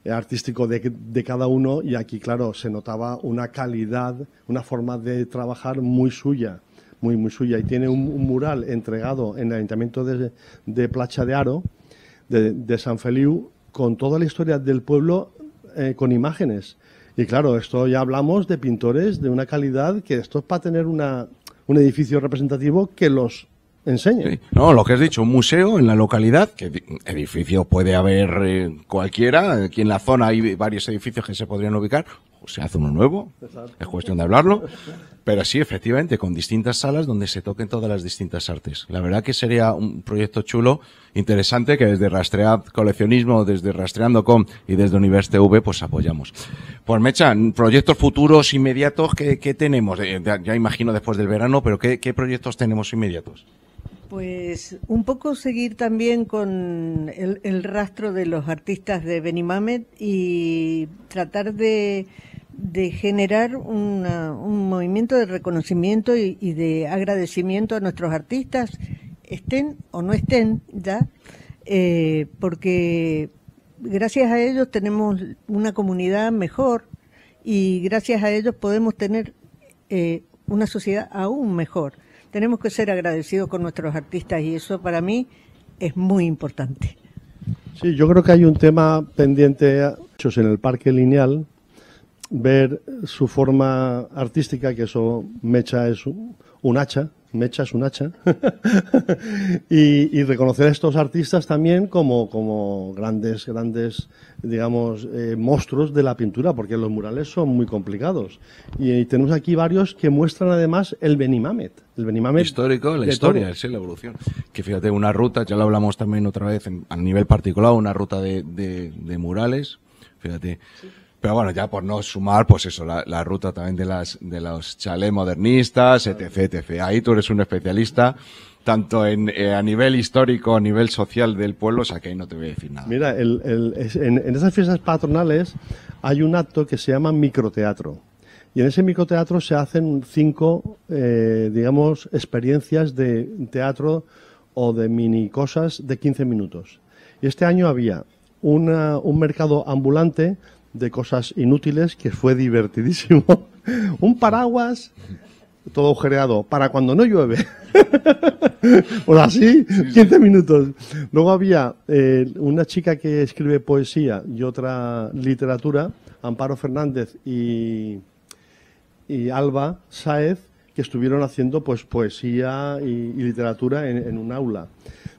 artístico de cada uno, y aquí, claro, se notaba una calidad, una forma de trabajar muy suya, muy suya. Y tiene un mural entregado en el Ayuntamiento de Placha de Aro, de San Feliu, con toda la historia del pueblo, con imágenes. Y claro, esto ya hablamos de pintores de una calidad que esto es para tener un edificio representativo que los enseñe. Sí. No, lo que has dicho, un museo en la localidad, que edificio puede haber cualquiera, aquí en la zona hay varios edificios que se podrían ubicar, o se hace uno nuevo, es cuestión de hablarlo, pero sí, efectivamente, con distintas salas donde se toquen todas las distintas artes. La verdad que sería un proyecto chulo, interesante, que desde Rastread Coleccionismo, desde Rastreando.com y desde Univers TV, pues apoyamos. Pues Mecha, proyectos futuros inmediatos, ¿qué tenemos? Ya imagino después del verano, pero ¿qué proyectos tenemos inmediatos? Pues un poco seguir también con el rastro de los artistas de Benimamet y tratar de de generar un movimiento de reconocimiento y de agradecimiento a nuestros artistas, estén o no estén ya, porque gracias a ellos tenemos una comunidad mejor y gracias a ellos podemos tener una sociedad aún mejor. Tenemos que ser agradecidos con nuestros artistas y eso para mí es muy importante. Sí, yo creo que hay un tema pendiente en el Parque Lineal, ver su forma artística, que eso Mecha es un hacha, Mecha es un hacha, y reconocer a estos artistas también como grandes, digamos, monstruos de la pintura, porque los murales son muy complicados. Y tenemos aquí varios que muestran además el Benimamet. El Benimamet histórico, la historia, sí, la evolución. Que fíjate, una ruta, ya lo hablamos también otra vez a nivel particular, una ruta de murales, fíjate. Sí. Pero bueno, ya por no sumar, pues eso, la ruta también de los chalés modernistas, etc. Ahí tú eres un especialista, tanto a nivel histórico, a nivel social del pueblo, o sea que ahí no te voy a decir nada. Mira, en esas fiestas patronales hay un acto que se llama microteatro. Y en ese microteatro se hacen 5, digamos, experiencias de teatro o de mini cosas de 15 minutos. Y este año había un mercado ambulante de cosas inútiles que fue divertidísimo. Un paraguas todo agujereado para cuando no llueve. Pues así, 15 minutos. Luego había una chica que escribe poesía y otra literatura, Amparo Fernández y Alba Sáez, que estuvieron haciendo pues poesía y literatura en un aula.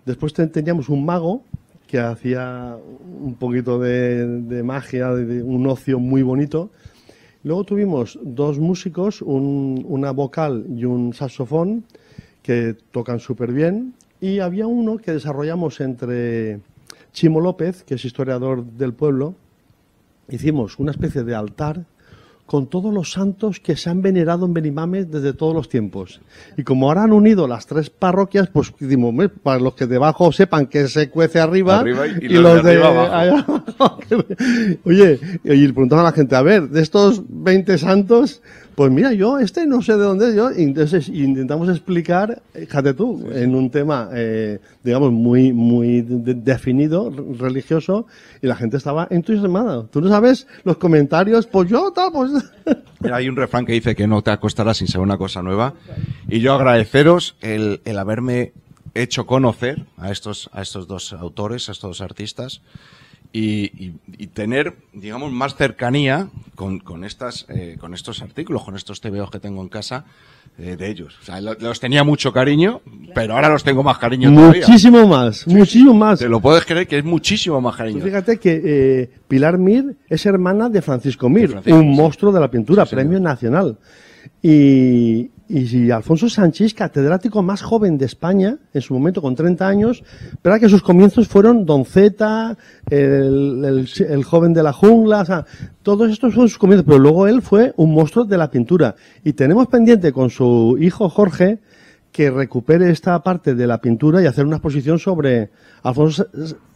Después teníamos un mago que hacía un poquito de magia, de un ocio muy bonito. Luego tuvimos 2 músicos, una vocal y un saxofón, que tocan súper bien. Y había uno que desarrollamos entre Chimo López, que es historiador del pueblo. Hicimos una especie de altar con todos los santos que se han venerado en Benimamet desde todos los tiempos. Y como ahora han unido las 3 parroquias, pues dimos, para los que debajo sepan que se cuece arriba y los de arriba abajo. Oye, y preguntaba a la gente, a ver, de estos 20 santos, pues mira, yo no sé de dónde es yo. Entonces intentamos explicar, fíjate tú, en un tema, digamos, muy definido, religioso, y la gente estaba entusiasmada. Tú no sabes los comentarios, pues yo, tal, pues... Mira, hay un refrán que dice que no te acostarás sin saber una cosa nueva. Y yo agradeceros el haberme hecho conocer a estos 2 autores, a estos 2 artistas, y tener, digamos, más cercanía con estos artículos, con estos TVOs que tengo en casa, de ellos. O sea, los tenía mucho cariño, pero ahora los tengo más cariño todavía. Muchísimo más. Te lo puedes creer que es muchísimo más cariño. Tú fíjate que Pilar Mir es hermana de Francisco Mir, un monstruo de la pintura, premio nacional. Y Alfonso Sanchís, catedrático más joven de España, en su momento con 30 años, pero que sus comienzos fueron Don Zeta, el joven de la jungla, o sea, todos estos fueron sus comienzos, pero luego él fue un monstruo de la pintura. Y tenemos pendiente con su hijo Jorge que recupere esta parte de la pintura y hacer una exposición sobre Alfonso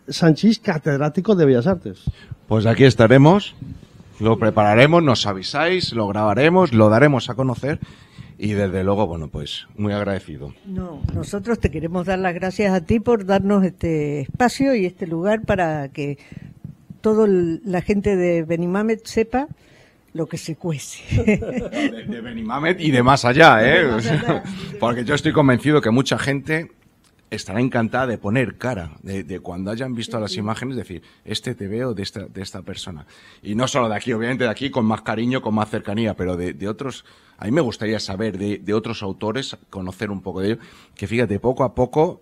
Sanchís, catedrático de Bellas Artes. Pues aquí estaremos, lo prepararemos, nos avisáis, lo grabaremos, lo daremos a conocer. Y desde luego, bueno, pues muy agradecido. No, nosotros te queremos dar las gracias a ti por darnos este espacio y este lugar para que toda la gente de Benimamet sepa lo que se cuece. De Benimamet y de más allá, ¿eh? Porque yo estoy convencido que mucha gente estará encantada de poner cara, de cuando hayan visto las imágenes, decir, te veo de esta persona. Y no solo de aquí, obviamente de aquí, con más cariño, con más cercanía, pero de otros. A mí me gustaría saber de otros autores, conocer un poco de ellos, que fíjate, poco a poco,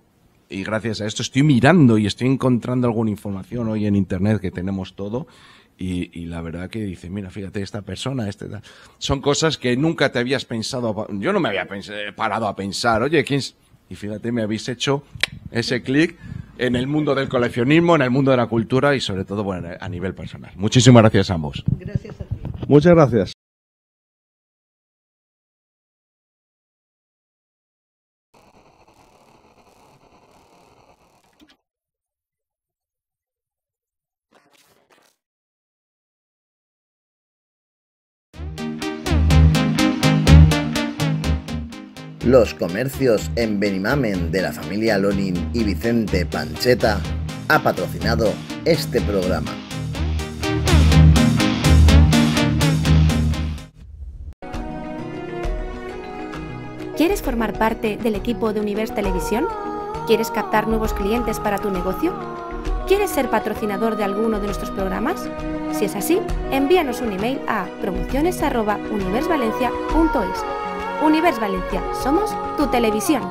y gracias a esto estoy mirando y estoy encontrando alguna información hoy en internet, que tenemos todo, y la verdad que dice, mira, fíjate, esta persona, son cosas que nunca te habías pensado, yo no me había parado a pensar, oye, ¿quién es? Y fíjate, me habéis hecho ese clic en el mundo del coleccionismo, en el mundo de la cultura y sobre todo, bueno, a nivel personal. Muchísimas gracias a ambos. Gracias a ti. Muchas gracias. Los comercios en Benimamen de la familia Lonin y Vicente Pancheta ha patrocinado este programa. ¿Quieres formar parte del equipo de Univers Televisión? ¿Quieres captar nuevos clientes para tu negocio? ¿Quieres ser patrocinador de alguno de nuestros programas? Si es así, envíanos un email a promociones@universvalencia.es. Univers Valencia, somos tu televisión.